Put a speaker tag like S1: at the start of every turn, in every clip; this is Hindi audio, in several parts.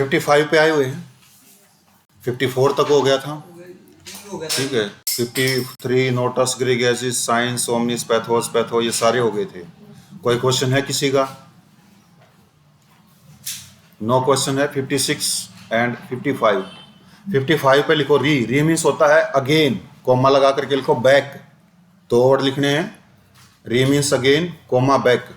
S1: 55 पे आए हुए हैं, 54 तक हो गया था, ठीक है। 53 notes, ग्रीगेसिस, science, omnis, pathos, patho, ये सारे हो गए थे। कोई क्वेश्चन है किसी का? नो क्वेश्चन है। 56 एंड 55। 55 पे लिखो री। री मीन्स होता है अगेन, कोमा लगा करके लिखो बैक। तो वर्ड लिखने हैं, re means again, comma back.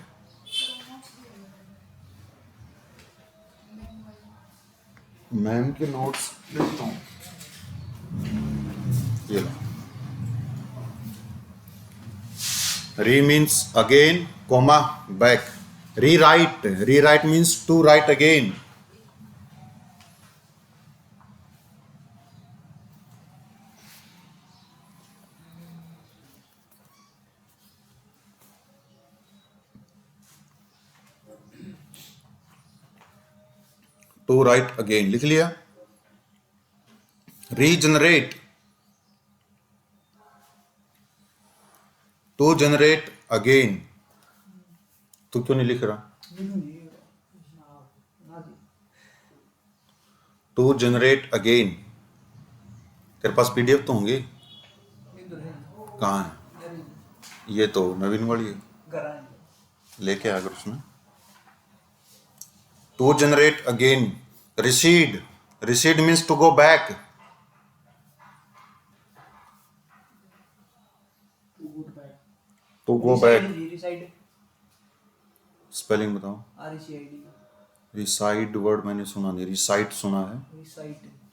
S1: Ma'am के नोट्स लिखता हूं, ये लो। Re means again, comma back. Rewrite, rewrite means to write again. To write again लिख लिया। Regenerate, to generate again. तू क्यों नहीं लिख रहा? To generate again. तेरे पास पीडीएफ तो होंगे? कहाँ है? ये तो नवीन वाली है, लेके आ गया उसमें। To generate again. Recede, recede means to go back. To go back. Spelling बताओ। रिसाइड वर्ड मैंने सुना नहीं, रिसाइट सुना है,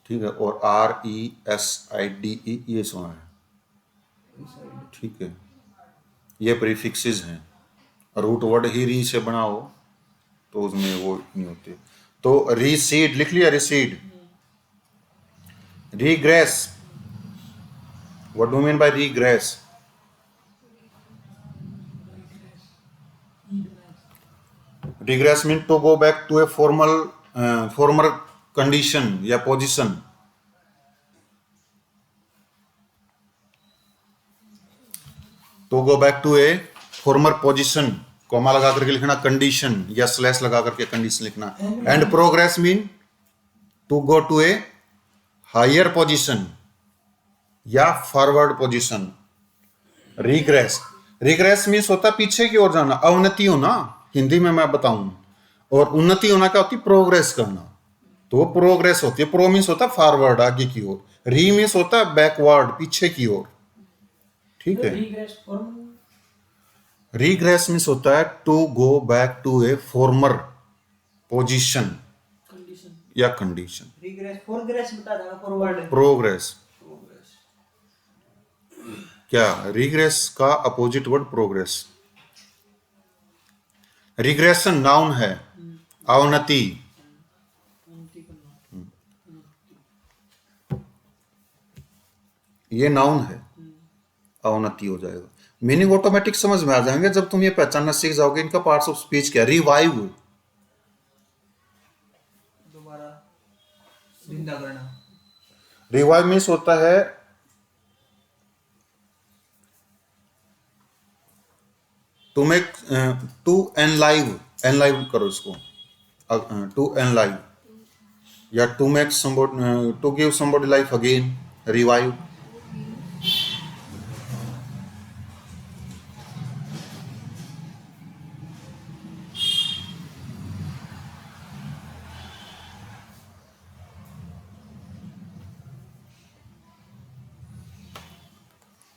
S1: ठीक है, और RESIDE ये सुना है, ठीक है। ये प्रीफिक्सेस हैं। रूट वर्ड ही री से बना हो तो उसमें वो नहीं होते। तो रिसीड लिख लिया, recede. Regress, what do mean by regress? Regress means to go back to a former condition या position। To go back to a former position, comma लगा करके लिखना कंडीशन, या स्लैश लगा करके कंडीशन लिखना। And progress mean to go to a higher position या forward position. Regress, regress means होता पीछे की ओर जाना, अवनति होना हिंदी में मैं बताऊं। और उन्नति होना क्या होती? प्रोग्रेस करना। तो प्रोग्रेस होती है। प्रो मीन्स होता है फॉरवर्ड, आगे की ओर। री मीन्स होता है बैकवर्ड, पीछे की ओर, ठीक है। रीग्रेस मीन्स होता है to go back to a former position या कंडीशन। प्रोग्रेस क्या? रिग्रेस का opposite word progress. Regression noun है, अवनति। ये नाउन है, अवनति हो जाएगा। मीनिंग ऑटोमेटिक समझ में आ जाएंगे जब तुम ये पहचानना सीख जाओगे। इनका पार्ट्स ऑफ स्पीच क्या? रिवाइव,
S2: दोबारा जिंदा करना।
S1: रिवाइव मीन्स होता है to make, to enliven, enliven करो इसको, टू एनलाइव, या to make somebody, to give somebody life again, revive.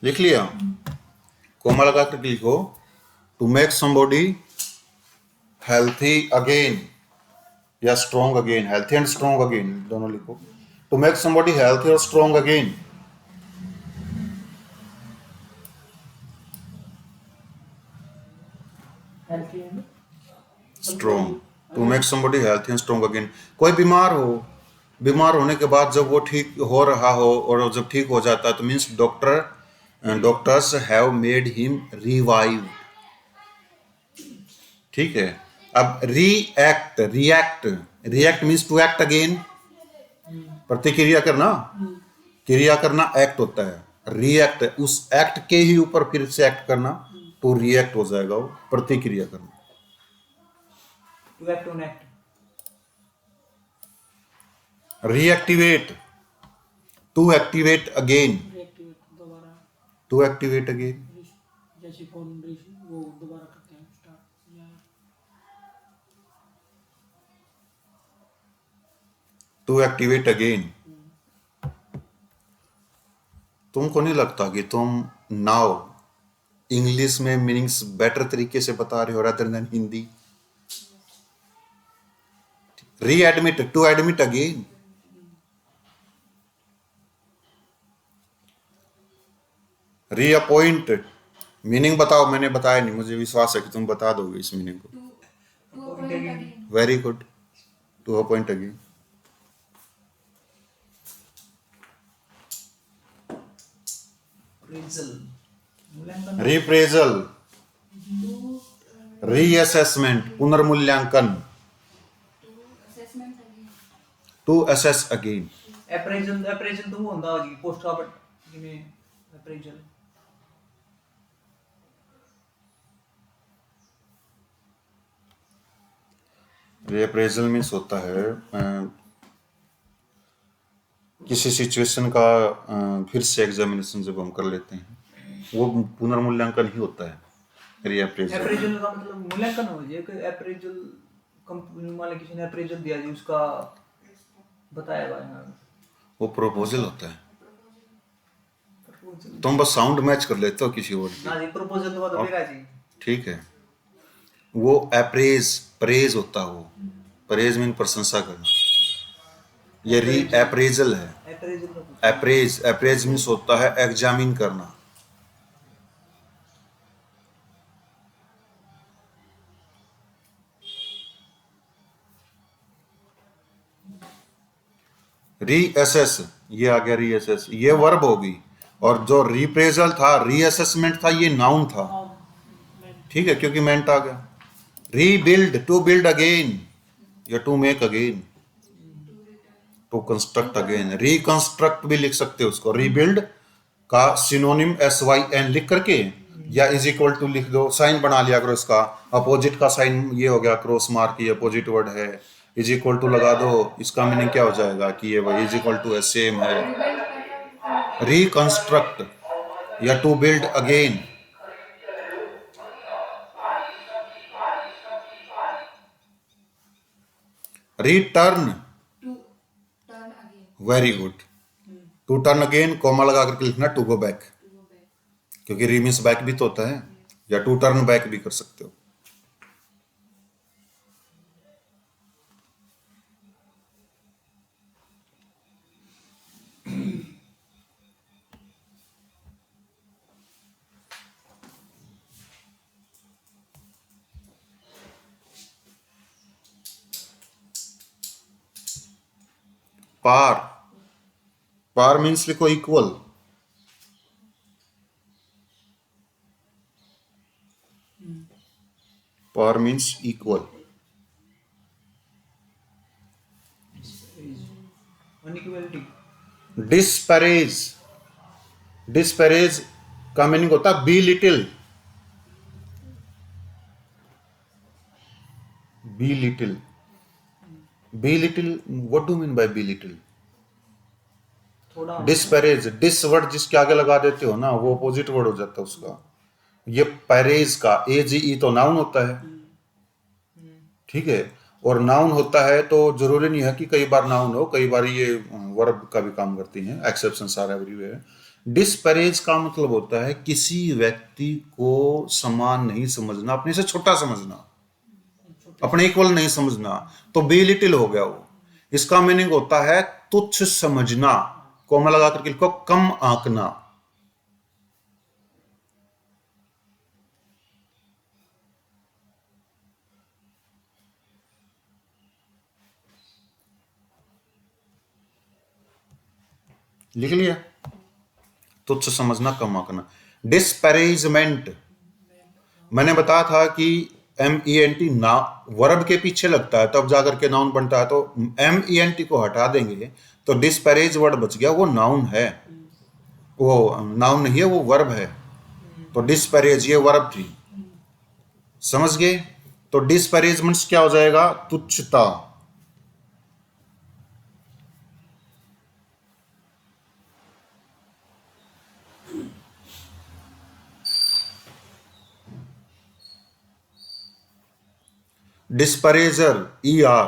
S1: लिख लिया? कोमा लगा कर लिखो, to make somebody healthy again या strong again. Healthy and strong again दोनों लिखो। टू मेक समबॉडी हेल्थी और strong again. Strong, to make somebody healthy and strong again. कोई बीमार हो, बीमार होने के बाद जब वो ठीक हो रहा हो और जब ठीक हो जाता है तो means doctors have made him revive, ठीक है। अब react, react, react means to act again, प्रतिक्रिया करना, क्रिया करना एक्ट होता है। रिएक्ट, उस एक्ट के ही ऊपर फिर से एक्ट करना, तो रिएक्ट हो जाएगा वो, प्रतिक्रिया करना।
S2: To act on act.
S1: reactivate, to activate again,
S2: reactivate दोबारा,
S1: to activate again,
S2: जैसे फोन वो दोबारा करते हैं स्टार्ट या
S1: to activate again. तुमको नहीं लगता कि तुम नाउ इंग्लिश में मीनिंग्स बेटर तरीके से बता रहे हो rather than Hindi? Readmit, to admit again. Reappoint meaning बताओ, मैंने बताया नहीं, मुझे विश्वास है कि तुम बता दोगे इस मीनिंग को.
S3: to appoint again.
S1: Very good. To appoint again.
S2: Appraisal, मूल्यांकन,
S1: रिप्रेजल, रीअसेसमेंट, पुनर्मूल्यांकन,
S3: Assessment again.
S1: To assess again.
S2: Appraisal तो वो ਹੁੰਦਾ ਜੀ ਪੋਸਟ ਕਾਰਡ ਜਿਵੇਂ अप्रेजल
S1: रीअप्रेजल मीन्स होता है किसी सिचुएशन का फिर से एग्जामिनेशन जब हम कर लेते हैं, वो पुनर्मूल्यांकन ही होता है रीअप्रेजल.
S2: अप्रेजल का मतलब मूल्यांकन हो जाए कि अप्रेजल कंपनी वाले किसी ने अप्रेजल दिया जी उसका बताया हुआ है
S1: वो प्रोपोजल होता है.
S2: प्रपोजल
S1: तुम बस साउंड मैच कर लेते हो किसी वर्ड
S2: ना जी प्रपोजल तो फिर है जी
S1: ठीक है. वो अप्रेज, प्रेज होता है. वो प्रेज मीन प्रशंसा करना. ये री अप्रेजल है.
S2: अप्रेजल का
S1: अप्रेज मीन्स होता है एग्जामिन करना. रीअसेस, ये आ गया रीअसेस, ये वर्ब होगी. और जो रिप्रेजल था, रीअसेसमेंट था, ये नाउन था. ठीक है, क्योंकि मेंट आ गया. रीबिल्ड, टू बिल्ड अगेन या to make again, to construct again. Reconstruct भी लिख सकते हो उसको. रीबिल्ड का सिनोनिम SYN लिख करके या इज इक्वल टू लिख दो, साइन बना लिया करो इसका. अपोजिट का साइन ये हो गया क्रॉस मार्क, ये अपोजिट वर्ड है. इज इक्वल टू लगा दो, इसका मीनिंग क्या हो जाएगा कि ये वही इज इक्वल टू सेम है. रिकंस्ट्रक्ट या to build again. Return,
S3: To turn again.
S1: Very good. To turn again comma लगा करके लिखना to go back,
S3: To go back.
S1: क्योंकि री मीन्स बैक भी तो होता है. या टू टर्न बैक भी कर सकते हो. पार, पार मीन्स लिखो equal. Par means equal.
S2: Inequality
S1: disparage, disparage का मीनिंग होता है belittle. Belittle, belittle, what do mean by belittle?
S2: थोड़ा
S1: डिस्पैरेज, डिस वर्ड जिसके आगे लगा देते हो ना, वो अपोजिट वर्ड हो जाता है उसका. ये पैरेज का AGE तो नाउन होता है. ठीक है, और नाउन होता है तो जरूरी नहीं है कि कई बार नाउन हो, कई बार ये वर्ब का भी काम करती हैं. Exceptions are everywhere. डिस्पैरेज का मतलब होता है किसी व्यक्ति को समान नहीं समझना, अपने से छोटा समझना, अपने इक्वल नहीं समझना. तो बी लिटिल हो गया वो. इसका मीनिंग होता है तुच्छ समझना, कोमा लगा करके लिखो कम आंकना. लिख लिया. तुच्छ समझना, कम आंकना. डिस्पैरेजमेंट, मैंने बताया था कि MENT ना वर्ब के पीछे लगता है तब जाकर के नाउन बनता है. तो MENT को हटा देंगे तो डिस्पैरेज वर्ड बच गया, वो नाउन है. वो नाउन नहीं है, वो वर्ब है. तो डिस्पैरेज ये वर्ब थी, समझ गए? तो डिस्पैरेजमेंट्स क्या हो जाएगा? तुच्छता. Disparager ER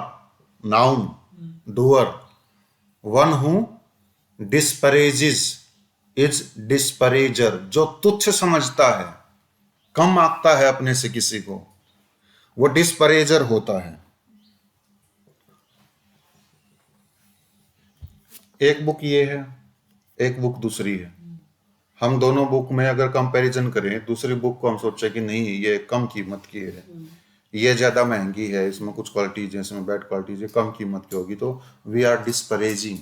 S1: noun doer, one who disparages is disparager, जो तुच्छ समझता है, कम आंकता है अपने से किसी को, वो डिस्परेजर होता है। एक बुक ये है, एक बुक दूसरी है। हम दोनों बुक में अगर कंपैरिजन करें, दूसरी बुक को हम सोचे कि नहीं ये कम कीमत की है, ये ज्यादा महंगी है, इसमें कुछ क्वालिटीज है, इसमें बैड क्वालिटीज है, कम कीमत की होगी, तो वी आर डिस्परेजिंग।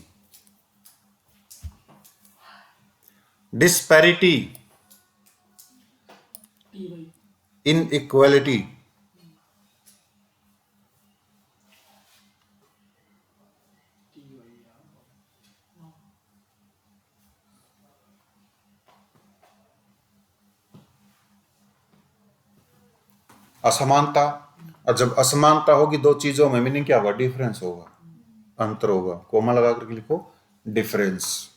S1: डिस्पैरिटी, इनइक्वालिटी, असमानता। और जब असमानता होगी दो चीजों में, मीनिंग क्या होगा? डिफरेंस होगा, अंतर होगा। कोमा लगा करके लिखो डिफरेंस।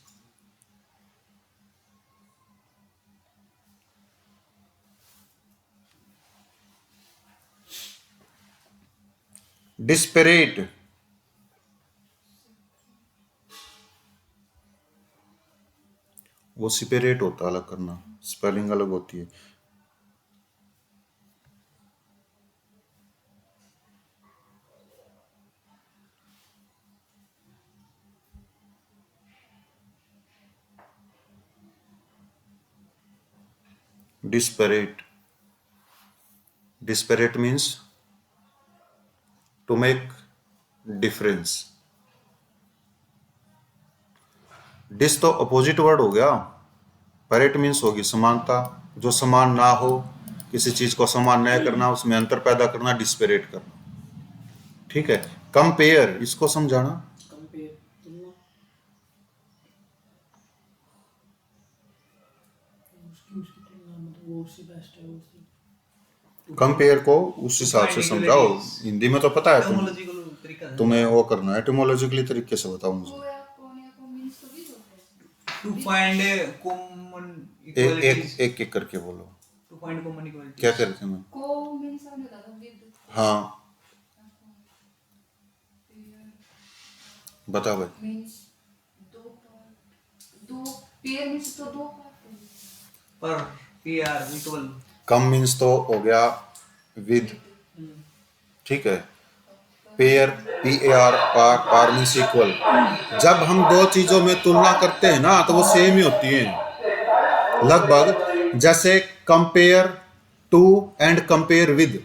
S1: डिस्पेरेट, वो सिपेरेट होता है, अलग करना, स्पेलिंग अलग होती है। Disparate. Disparate means to make difference. Dis तो अपोजिट वर्ड हो गया, पैरेट मीन्स होगी समानता, जो समान ना हो, किसी चीज को समान न करना, उसमें अंतर पैदा करना, डिस्पेरेट करना। ठीक है। कंपेयर, इसको समझाना। कंपेयर को उस हिसाब से समझाओ, हिंदी में तो पता है तुम्हें वो करना है, एटिमोलॉजिकली तरीके से बताओ मुझे।
S3: को या कौन या कौन मीन्स तो भी होता है।
S2: टू फाइंड कॉमन
S1: एक
S2: इक्वालिटीज,
S1: एक एक करके बोलो।
S2: To find common equalities.
S1: क्या करते हैं?
S3: को मीन्स हमने कहा था विद।
S1: हाँ बता भाई।
S3: मीन्स दो पार्ट, दो पेयर मीन्स तो दो पार्ट
S2: पर पीआर इक्वल।
S1: कम मीन्स तो हो गया विद, ठीक है। पेयर PAR, पार मीन्स इक्वल। जब हम दो चीजों में तुलना करते हैं ना, तो वो सेम ही होती हैं लगभग। जैसे compare to and compare with,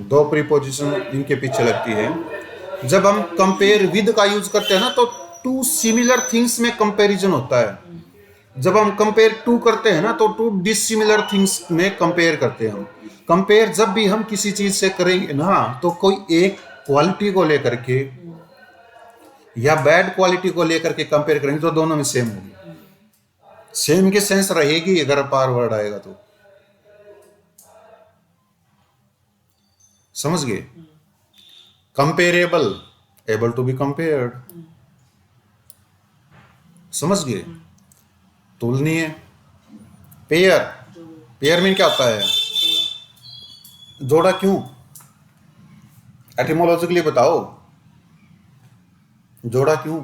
S1: दो प्रीपोजिशन इनके पीछे लगती है। जब हम कंपेयर विद का यूज करते हैं ना, तो टू सिमिलर थिंग्स में कंपैरिजन होता है। जब हम कंपेयर टू करते हैं ना, तो टू डिसिमिलर थिंग्स में कंपेयर करते हैं हम। कंपेयर जब भी हम किसी चीज से करेंगे ना, तो कोई एक क्वालिटी को लेकर के या बैड क्वालिटी को लेकर के कंपेयर करेंगे, तो दोनों में सेम होगी। सेम की सेंस रहेगी अगर पार वर्ड आएगा तो। समझ गए? Comparable, able to be compared. समझ गए? तुलनीय। पेयर, पेयर मीन क्या होता है? जोड़ा। क्यों? एटिमोलॉजिकली बताओ, जोड़ा क्यों?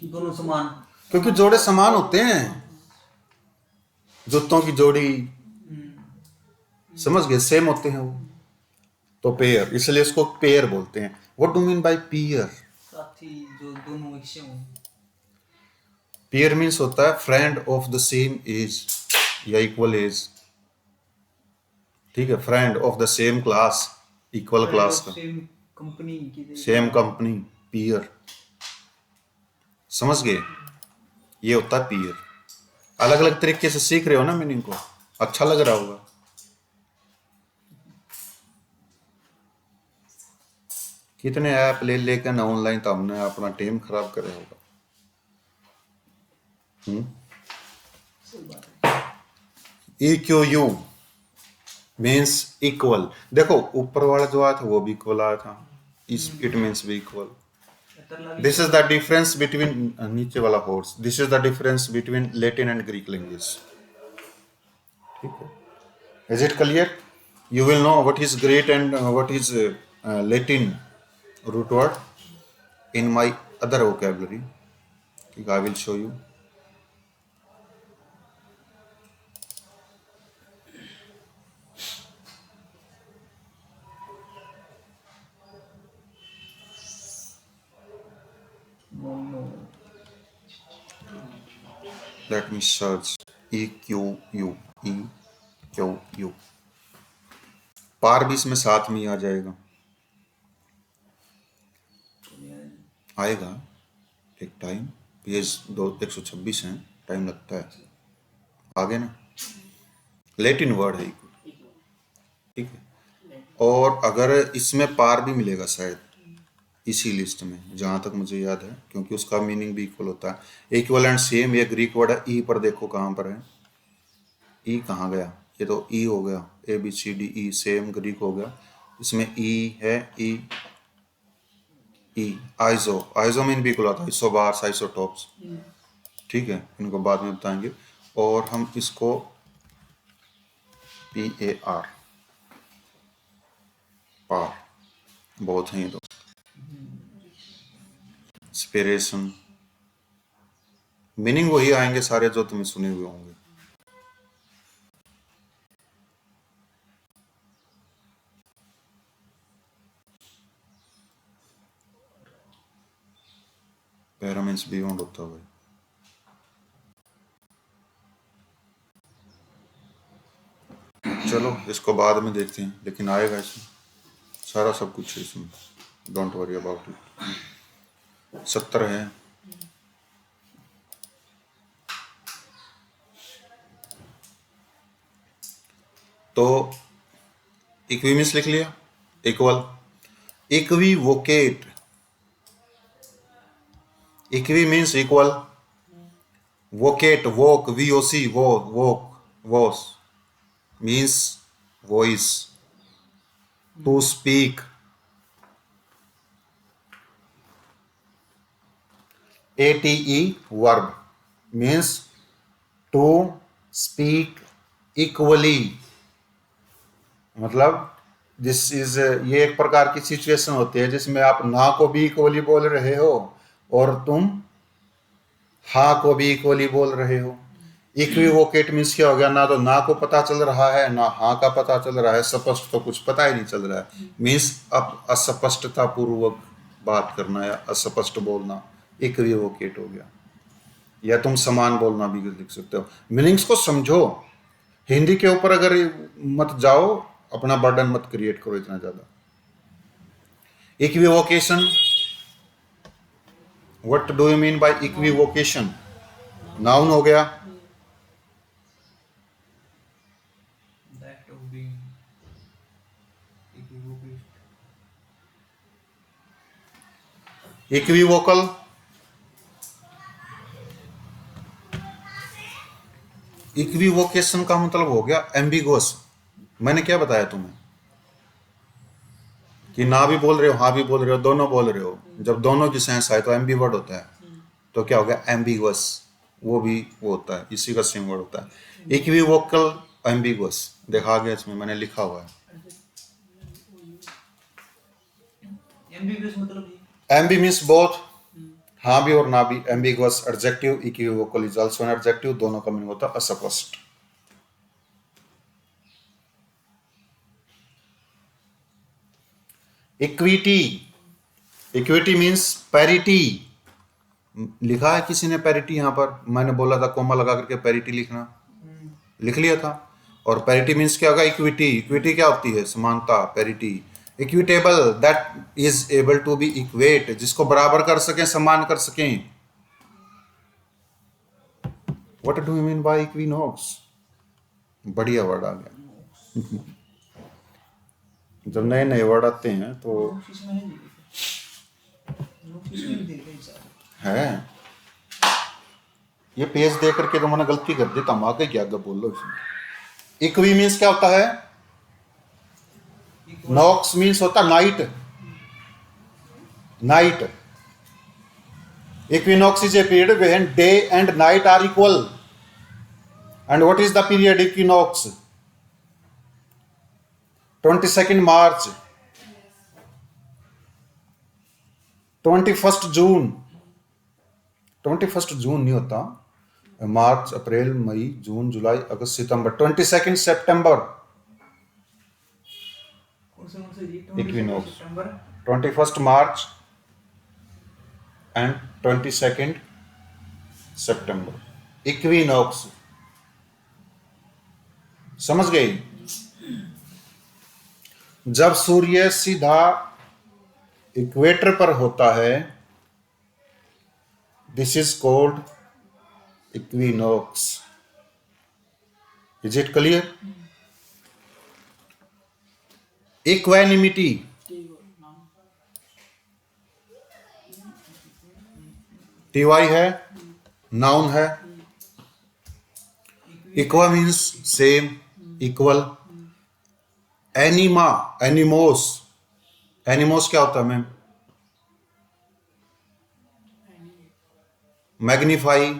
S2: दोनों समान।
S1: क्योंकि जोड़े समान होते हैं, जूतों की जोड़ी, समझ गए, सेम होते हैं वो, तो पेयर, इसलिए इसको पेयर बोलते हैं। What do mean bye pair?
S2: साथी, जो दोनों एक से हों।
S1: पेयर मीन्स होता है friend of the same age या इक्वल एज। ठीक है, friend of the same class, equal class का,
S2: सेम कंपनी की,
S1: सेम कंपनी, पीयर। समझ गए? ये होता है पीयर। अलग अलग तरीके से सीख रहे हो ना मीनिंग को, अच्छा लग रहा होगा। कितने ऐप ले लेकर ना ऑनलाइन, तो हमने अपना टाइम खराब करे होगा। EQU means equal. देखो ऊपर वाला जो आया था वो भी इक्वल आया था, इट मीन्स भी equal. This is the difference between, नीचे वाला horse, this is the difference between Latin and Greek language. ठीक है। Is it clear? You will know what is great and what is Latin root word in my other vocabulary. I will show you.
S2: No.
S1: Let me search EQU. EQU. पार भी इसमें साथ में ही आ जाएगा, आएगा, एक टाइम, पेज 126 है, टाइम लगता है, आगे ना, लेटिन वर्ड है, ठीक है। और अगर इसमें पार भी मिलेगा शायद इसी लिस्ट में, जहां तक मुझे याद है, क्योंकि उसका मीनिंग भी इक्वल होता है। इक्वल एंड सेम, ये ग्रीक वर्ड है। ई पर देखो कहाँ पर है, ई कहाँ गया, ये तो ई हो गया, ABCDE सेम ग्रीक हो गया, इसमें ई है, ई आइजो मीन भी इक्वल होता है, आइसोबार्स, आइसोटॉप्स, ठीक है, इनको बाद में बताएंगे। और हम इसको PAR, पार, बहुत हैं ये तो, इंस्पिरेशन, मीनिंग वही आएंगे सारे जो तुम्हें सुने हुए होंगे। पैरा मीन्स बियॉन्ड होता है। चलो इसको बाद में देखते हैं, लेकिन आएगा इसमें सारा सब कुछ है इसमें, डोंट वरी अबाउट इट। 70 है। तो इक्वी मीन्स लिख लिया, equal, equivocate, equi means equal, vocate, voc, VOC, voc, vos means voice, to speak, ATE verb means to speak equally, मतलब दिस इज, ये एक प्रकार की सिचुएशन होती है जिसमें आप ना को भी इक्वली बोल रहे हो और तुम हा को भी इक्वली बोल रहे हो। इक्विवोकेट मीन्स क्या हो गया, ना तो ना को पता चल रहा है, ना हाँ का पता चल रहा है, स्पष्ट तो कुछ पता ही नहीं चल रहा है, मीन्स अब अस्पष्टता पूर्वक बात करना या अस्पष्ट बोलना इक्विवोकेट हो गया। या तुम समान बोलना भी लिख सकते हो। मीनिंग्स को समझो, हिंदी के ऊपर अगर मत जाओ, अपना बर्डन मत क्रिएट करो इतना ज्यादा। Equivocation, what do you mean by equivocation? Noun हो गया, इक्विवोकल, इक्विवोकेशन का मतलब हो गया एम्बिगुअस। मैंने क्या बताया तुम्हें कि ना भी बोल रहे हो, हाँ भी बोल रहे हो, दोनों बोल रहे हो, जब दोनों की सेंस आए तो एम्बीवर्ड होता है, तो क्या हो गया एम्बिगुअस, वो भी वो होता है, इसी का सेम वर्ड होता है इक्विवोकल, एम्बिगुअस, देखा गया इसमें मैंने लिखा हुआ है।
S2: एम्बिगुअस मतलब
S1: एम्बी मीन्स बोथ, हाँ भी और ना भी, ambiguous adjective, equivocal is also an adjective, दोनों का मीनिंग होता है अस्पष्ट। इक्विटी, इक्विटी मीन्स पैरिटी, लिखा है किसी ने पैरिटी, यहां पर मैंने बोला था कोमा लगा करके पैरिटी लिखना, लिख लिया था। और पैरिटी मीन्स क्या होगा, इक्विटी, इक्विटी क्या होती है, समानता, parity. Equitable, that is able to be equate, जिसको बराबर कर सकें, समान कर सकें। What do you mean by equinox? बढ़िया वर्ड आ गया। जब नए नए वर्ड आते हैं तो है, ये पेज दे करके तो मैंने गलती कर दी, तुम आगे क्या बोल लो इसमें। इक्वी मीन्स क्या होता है, नॉक्स मीन्स होता night, night. Equinox is a period when day and night are equal. And what is the period equinox? 22 March, 21 June, 21 June नहीं होता, मार्च अप्रैल मई जून जुलाई अगस्त सितंबर, 22 सितंबर
S2: कौन से जी?
S1: Equinox.
S2: September
S1: 21 March and 22 September equinox. समझ गई? जब सूर्य सीधा इक्वेटर पर होता है, this is called equinox. Is it clear? Equanimity, TY है, नाउन है। इक्वा मीन्स सेम, इक्वल। एनिमा, एनिमोस, एनिमोस क्या होता है मैम? मैग्नीफाई,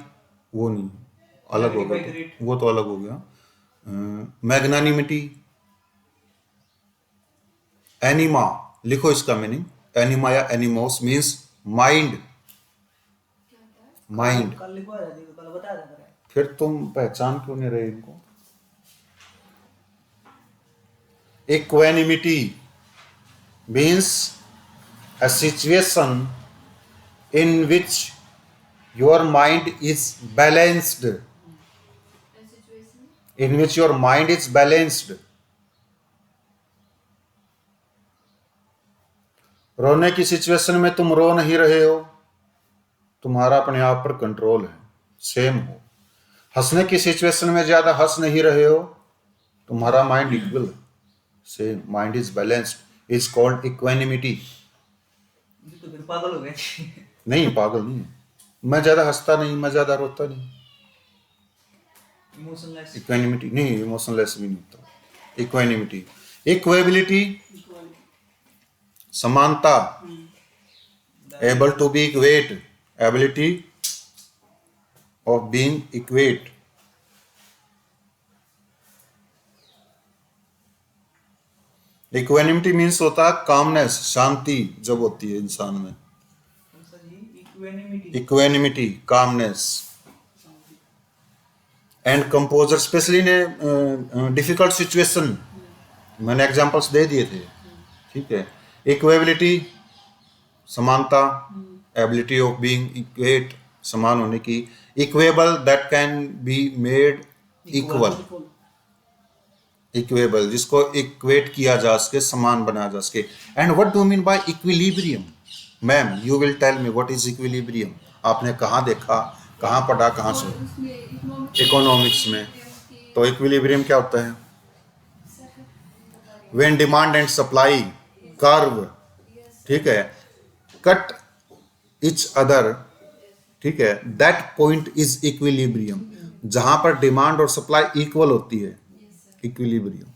S1: वो नहीं, अलग हो
S2: Magnify
S1: गया,
S2: great.
S1: वो तो अलग हो गया। मैग्नानिमिटी, एनिमा, लिखो इसका मीनिंग। एनिमा या एनिमोस मीन्स माइंड,
S3: क्या होता है?
S1: माइंड।
S2: कल लिखवा जाती है, कल बताया जाता है।
S1: फिर तुम पहचान क्यों नहीं रहे इनको? Equanimity means a situation in which your mind is balanced,
S3: And situation?
S1: in which your mind is balanced। रोने की सिचुएशन में तुम रो नहीं रहे हो, तुम्हारा अपने आप पर कंट्रोल है, सेम हो। हंसने की सिचुएशन में ज्यादा हंस नहीं रहे हो, तुम्हारा माइंड इक्वल है, same, mind is balanced, is called equanimity.
S2: ये तो फिर पागल हो गए।
S1: नहीं, पागल नहीं, मैं ज्यादा हंसता नहीं, मैं ज्यादा रोता नहीं।
S2: इमोशनलेस।
S1: इक्वेनिमिटी नहीं, इमोशनलेस भी नहीं होता। इक्वेनिमिटी। इक्वेबिलिटी, समानता, able to be equate, ability of being equate. Equanimity means होता है कामनेस, शांति जब होती है इंसान में।
S2: कौन सा G? Equanimity.
S1: Equanimity, calmness and composure, specially in difficult situation. मैंने एग्जांपल्स दे दिए थे, ठीक है। इक्वेबिलिटी, समानता, एबिलिटी ऑफ बीइंग इक्वेट, समान होने की। Equable, that can be made equal, equable, जिसको इक्वेट किया जा सके, समान बनाया जा सके। And what do mean by equilibrium? Ma'am you will tell me what is equilibrium. आपने कहाँ देखा, कहाँ पढ़ा, कहाँ
S3: और
S1: से?
S3: उसमें
S1: इकोनॉमिक्स में। तो इक्विलिब्रियम क्या होता है? When demand and supply curve, ठीक है, कट इच अदर, ठीक है, दैट पॉइंट इज इक्विलिब्रियम। जहां पर डिमांड और सप्लाई इक्वल होती है, equilibrium.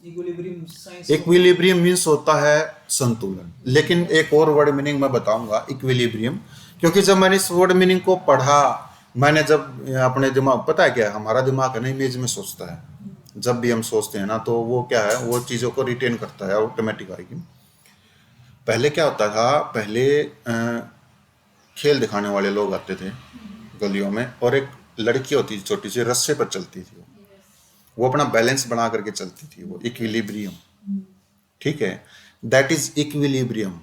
S2: Equilibrium science.
S1: Equilibrium means होता है संतुलन। लेकिन एक और वर्ड मीनिंग मैं बताऊंगा इक्विलिब्रियम, क्योंकि जब मैंने इस वर्ड मीनिंग को पढ़ा, मैंने जब अपने दिमाग, पता है क्या, हमारा दिमाग है ना, इमेज में सोचता है। जब भी हम सोचते हैं ना, तो वो क्या है, वो चीज़ों को रिटेन करता है, ऑटोमेटिक आएगी। पहले क्या होता था, पहले खेल दिखाने वाले लोग आते थे गलियों में, और एक लड़की होती थी छोटी सी, रस्से पर चलती थी, वो अपना बैलेंस बना करके चलती थी, वो इक्विलिब्रियम, ठीक है, दैट इज इक्विलिब्रियम,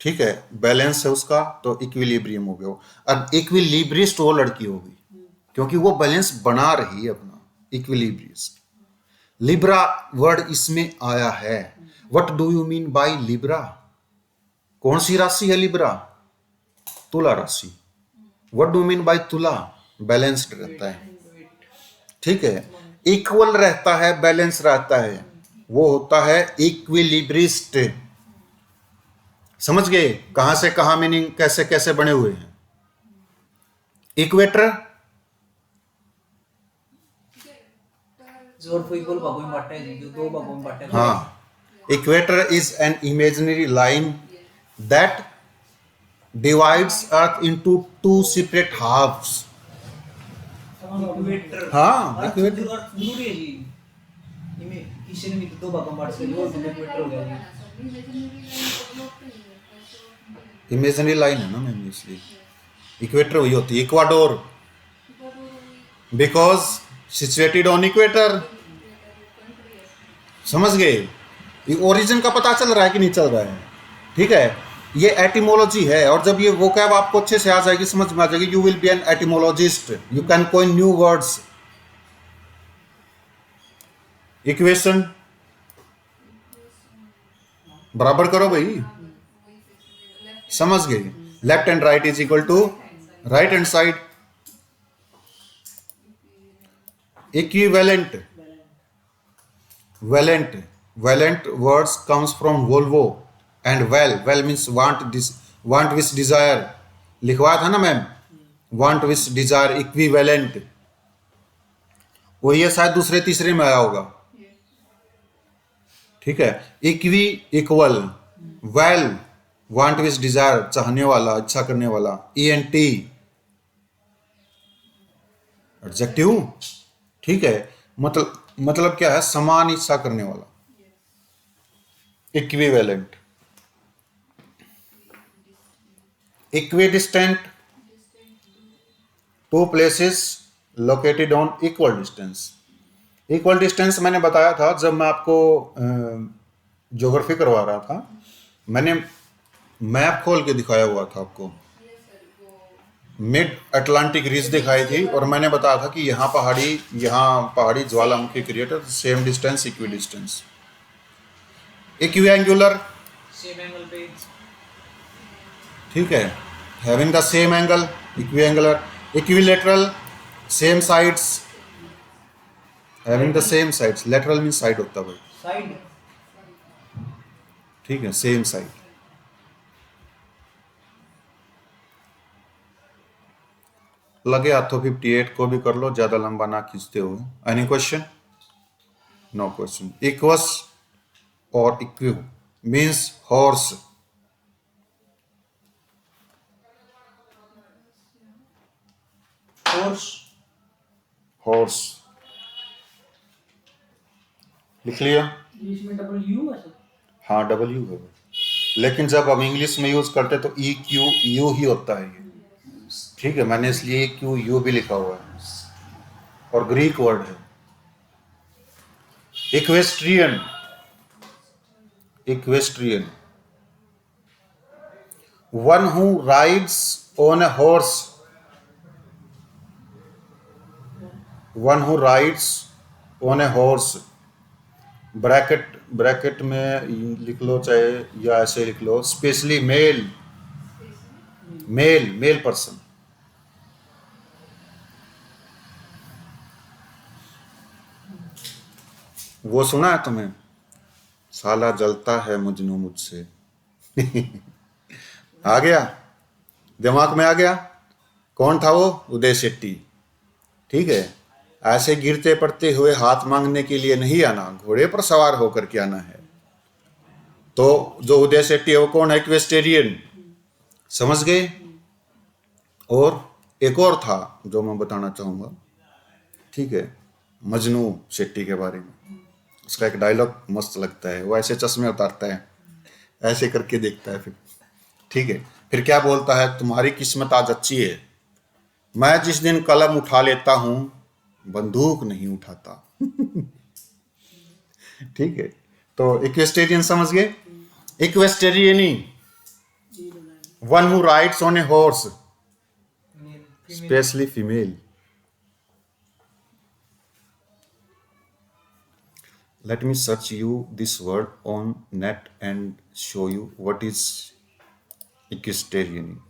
S1: ठीक है। बैलेंस है उसका, तो इक्विलिब्रियम हो गया। अब इक्विलिब्रिस्ट वो लड़की होगी, क्योंकि वो बैलेंस बना रही है अपना, इक्विलिब्रिस्ट। लिब्रा वर्ड इसमें आया है। What do you mean bye Libra? कौन सी राशि है लिब्रा? तुला राशि। व्हाट डू मीन बाय तुला? बैलेंस्ड रहता है, ठीक है, इक्वल रहता है, बैलेंस रहता है, वो होता है इक्विलिब्रिस्ट। समझ गए कहां से कहां मीनिंग कैसे कैसे बने हुए हैं? इक्वेटर,
S2: जोर को इक्वल भागों में बांटा है जी, जो दो भागों में बांटा है।
S1: हाँ, equator is an imaginary line that divides earth into two separate halves।
S2: Equator.
S1: हाँ, इक्वेटर।
S2: जरूरी है जी। किसी ने भी तो दो भागों में बांट के वो तो इक्वेटर हो गया जी।
S1: इमेजिनरी लाइन है ना मैम, इसलिए इक्वेटर वही होती है, Ecuador, because situated on equator. समझ गए? ओरिजिन का पता चल रहा है कि नहीं चल रहा है? ठीक है, ये एटिमोलॉजी है, और जब ये वोकैब आपको अच्छे से आ जाएगी, समझ में आ जाएगी, you will be an etymologist, you can coin new words. Equation बराबर करो भाई, समझ गए? Left and right is equal to right hand side. Equivalent, valent, valent words comes from volvo and vel means want which desire, लिखवाया था ना ma'am, want which desire, equivalent, वो ये शायद दूसरे तीसरे में आया होगा। ठीक है, equi equal, well want which Dzire, चाहने वाला, इच्छा करने वाला, ENT एडजेक्टिव। ठीक है, मतलब क्या है? समान इच्छा करने वाला, equivalent. Equidistant, two places located on equal distance. Equal distance मैंने बताया था जब मैं आपको ज्योग्राफी करवा रहा था, मैंने मैप खोल के दिखाया हुआ था आपको, मिड अटलांटिक रिज दिखाई थी, और मैंने बताया था कि यहाँ पहाड़ी ज्वालामुखी crater, same distance, equi distance. Equiangular,
S2: same angle पे।
S1: ठीक है, having the same angle, equiangular. Equilateral, same sides, having the same sides, lateral mean side होता है भाई,
S2: साइड।
S1: ठीक है, सेम साइड। लगे हाथों 58 को भी कर लो, ज्यादा लंबा ना खींचते हुए। Any question? No question. Equus और equiv means horse.
S2: Force.
S1: Horse लिख लिया?
S2: इसमें W है सर।
S1: हाँ, W है, लेकिन जब हम इंग्लिश में यूज करते तो EQU ही होता है ये। ठीक है, मैंने इसलिए EQU भी लिखा हुआ है, और ग्रीक वर्ड है। Equestrian, equestrian, one who rides on a horse, one who rides on a horse, bracket में लिख लो चाहे या ऐसे लिख लो, स्पेशली मेल पर्सन। वो सुना है तुम्हें, साला जलता है मजनू मुझसे? आ गया दिमाग में, आ गया? कौन था वो? उदय शेट्टी। ठीक है, ऐसे गिरते पड़ते हुए हाथ मांगने के लिए नहीं आना, घोड़े पर सवार होकर के आना है। तो जो उदय शेट्टी है वो कौन है? इक्वेस्टेरियन। समझ गए? और एक और था जो मैं बताना चाहूंगा, ठीक है, मजनू शेट्टी के बारे में। उसका एक डायलॉग मस्त लगता है, वो ऐसे चश्मे उतारता है, ऐसे करके देखता है, फिर ठीक है, फिर क्या बोलता है? तुम्हारी किस्मत आज अच्छी है, मैं जिस दिन कलम उठा लेता हूं बंदूक नहीं उठाता। ठीक है, तो इक्वेस्टेरियन समझ गए? Equestrienne, one who rides on a horse, specially female. Let me search you this word on net and show you what is equestrian.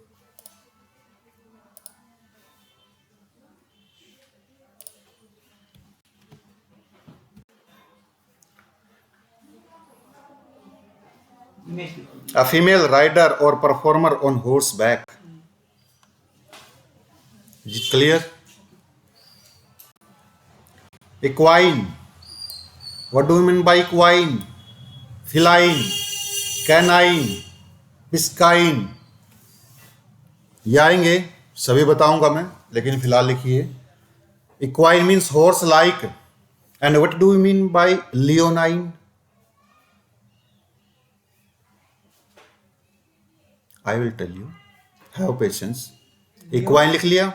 S1: A female rider or performer on horseback. Is it clear? Equine. What do you mean by equine? Feline, canine, piscine. ये आएंगे, सभी बताऊंगा मैं, लेकिन फिलहाल लिखिए। Equine means horse like, And what do you mean by leonine? I will tell you. Have patience. Equine लिख लिया.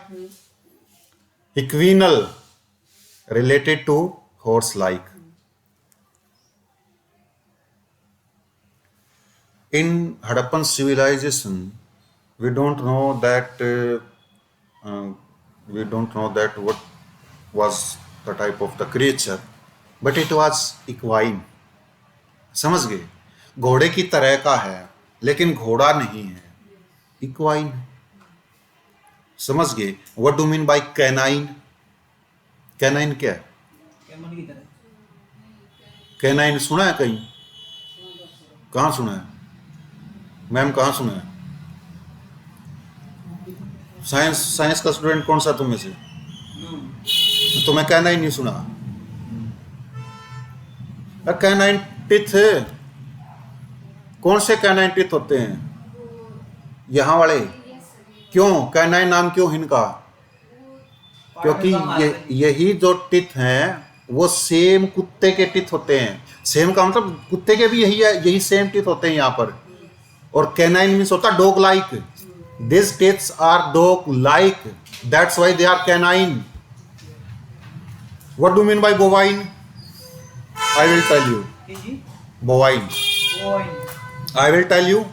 S1: Equinal related to horse-like. In Harappan civilization, we don't know that what was the type of the creature, but it was equine. समझ गए? घोड़े की तरह का है लेकिन घोड़ा नहीं है, इक्वाइन. समझ गए? What do mean bye canine? Canine क्या है?
S2: कैमल की तरह.
S1: कैनाइन सुना है कहीं? कहाँ सुना है मैम? कहाँ सुना है? साइंस का स्टूडेंट कौन सा तुम में से? तुम्हें कैनाइन नहीं सुना? कैनाइन टिथ है. कौन से कैनाइन टिथ होते हैं? यहाँ वाले. क्यों कैनाइन नाम क्यों इनका? क्योंकि यही जो टिथ हैं वो सेम कुत्ते के टिथ होते हैं. सेम का मतलब कुत्ते के भी यही सेम टिथ होते हैं यहाँ पर. और कैनाइन मीन्स होता है dog like. This teeths are dog like, that's why they are canine. What do mean by bovine? I will tell you. Bovine I will tell you.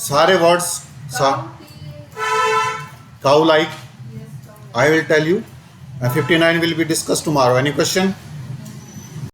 S1: सारे words cow like I will tell you. 59 will be discussed tomorrow. Any question?